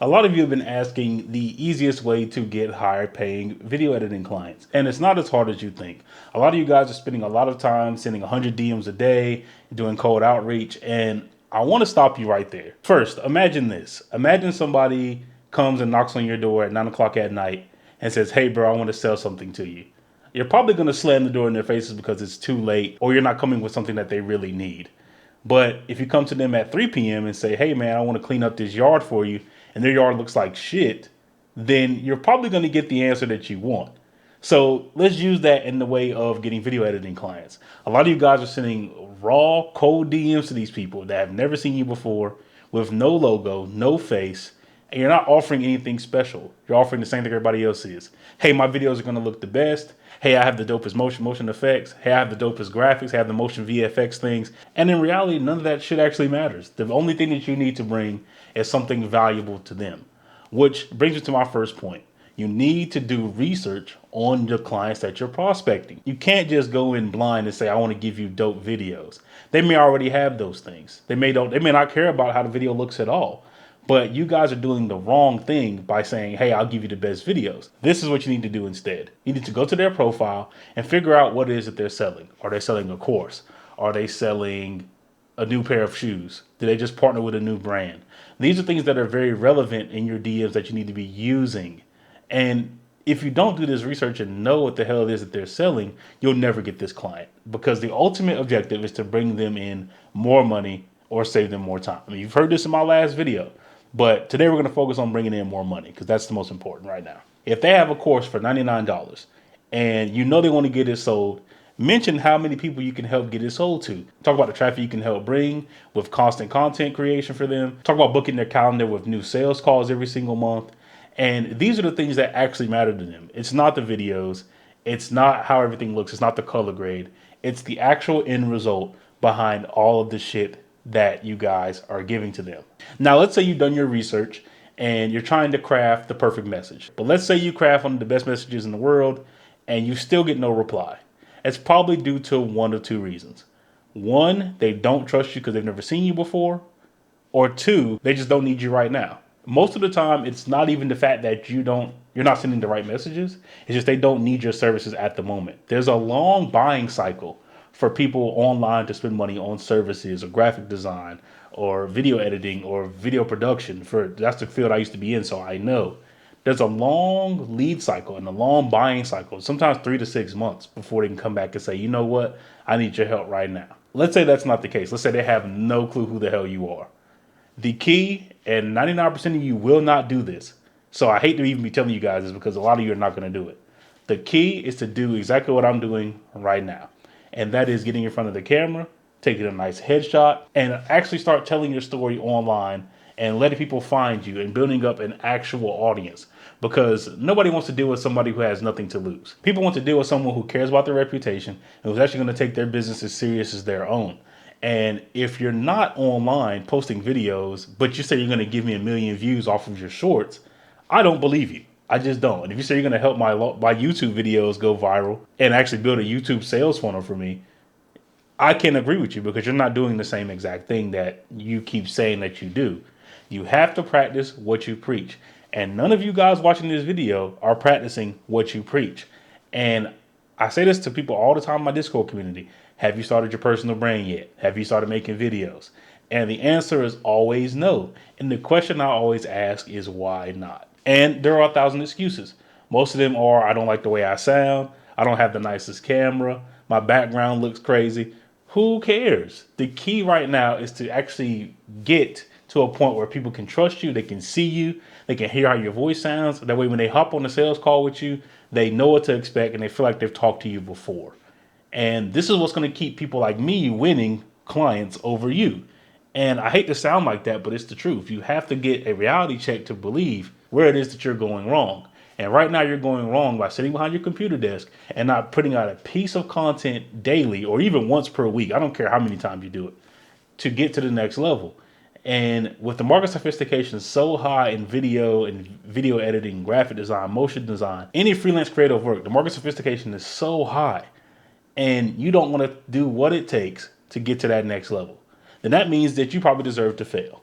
A lot of you have been asking the easiest way to get higher paying video editing clients. And it's not as hard as you think. A lot of you guys are spending a lot of time sending 100 DMs a day, doing cold outreach. And I want to stop you right there. First, imagine this. Imagine somebody comes and knocks on your door at 9 o'clock at night and says, "Hey, bro, I want to sell something to you." You're probably going to slam the door in their faces because it's too late or you're not coming with something that they really need. But if you come to them at 3 p.m. and say, "Hey, man, I want to clean up this yard for you," and their yard looks like shit, then you're probably going to get the answer that you want. So let's use that in the way of getting video editing clients. A lot of you guys are sending raw, cold DMs to these people that have never seen you before with no logo, no face, and you're not offering anything special. You're offering the same thing everybody else is. Hey, my videos are going to look the best. Hey, I have the dopest motion effects. Hey, I have the dopest graphics. I have the motion VFX things. And in reality, none of that shit actually matters. The only thing that you need to bring is something valuable to them. Which brings me to my first point. You need to do research on your clients that you're prospecting. You can't just go in blind and say, "I want to give you dope videos." They may already have those things. They may not care about how the video looks at all. But you guys are doing the wrong thing by saying, "Hey, I'll give you the best videos." This is what you need to do instead. You need to go to their profile and figure out what it is that they're selling. Are they selling a course? Are they selling a new pair of shoes? Do they just partner with a new brand? These are things that are very relevant in your DMs that you need to be using. And if you don't do this research and know what the hell it is that they're selling, you'll never get this client, because the ultimate objective is to bring them in more money or save them more time. I mean, you've heard this in my last video, but today we're going to focus on bringing in more money because that's the most important right now. If they have a course for $99 and you know they want to get it sold, mention how many people you can help get it sold to. Talk about the traffic you can help bring with constant content creation for them. Talk about booking their calendar with new sales calls every single month. And these are the things that actually matter to them. It's not the videos. It's not how everything looks. It's not the color grade. It's the actual end result behind all of the shit that you guys are giving to them. Now, let's say you've done your research and you're trying to craft the perfect message. But let's say you craft one of the best messages in the world and you still get no reply. It's probably due to one of two reasons. One, they don't trust you because they've never seen you before. Or two, they just don't need you right now. Most of the time, it's not even the fact that you're not sending the right messages. It's just they don't need your services at the moment. There's a long buying cycle for people online to spend money on services or graphic design or video editing or video production. That's the field I used to be in, so I know. There's a long lead cycle and a long buying cycle, sometimes 3 to 6 months before they can come back and say, "You know what? I need your help right now." Let's say that's not the case. Let's say they have no clue who the hell you are. The key, and 99% of you will not do this, so I hate to even be telling you guys this because a lot of you are not going to do it. The key is to do exactly what I'm doing right now, and that is getting in front of the camera, taking a nice headshot, and actually start telling your story online and letting people find you and building up an actual audience, because nobody wants to deal with somebody who has nothing to lose. People want to deal with someone who cares about their reputation and who's actually going to take their business as serious as their own. And if you're not online posting videos, but you say you're going to give me 1 million views off of your shorts, I don't believe you. I just don't. And if you say you're going to help my YouTube videos go viral and actually build a YouTube sales funnel for me, I can't agree with you, because you're not doing the same exact thing that you keep saying that you do. You have to practice what you preach. And none of you guys watching this video are practicing what you preach. And I say this to people all the time in my Discord community. Have you started your personal brand yet? Have you started making videos? And the answer is always no. And the question I always ask is, why not? And there are 1,000 excuses. Most of them are, I don't like the way I sound. I don't have the nicest camera. My background looks crazy. Who cares? The key right now is to actually get to a point where people can trust you. They can see you. They can hear how your voice sounds. That way, when they hop on a sales call with you, they know what to expect and they feel like they've talked to you before. And this is what's going to keep people like me winning clients over you. And I hate to sound like that, but it's the truth. You have to get a reality check to believe where it is that you're going wrong. And right now you're going wrong by sitting behind your computer desk and not putting out a piece of content daily or even once per week. I don't care how many times you do it to get to the next level. And with the market sophistication so high in video and video editing, graphic design, motion design, any freelance creative work, the market sophistication is so high, and you don't want to do what it takes to get to that next level, then that means that you probably deserve to fail.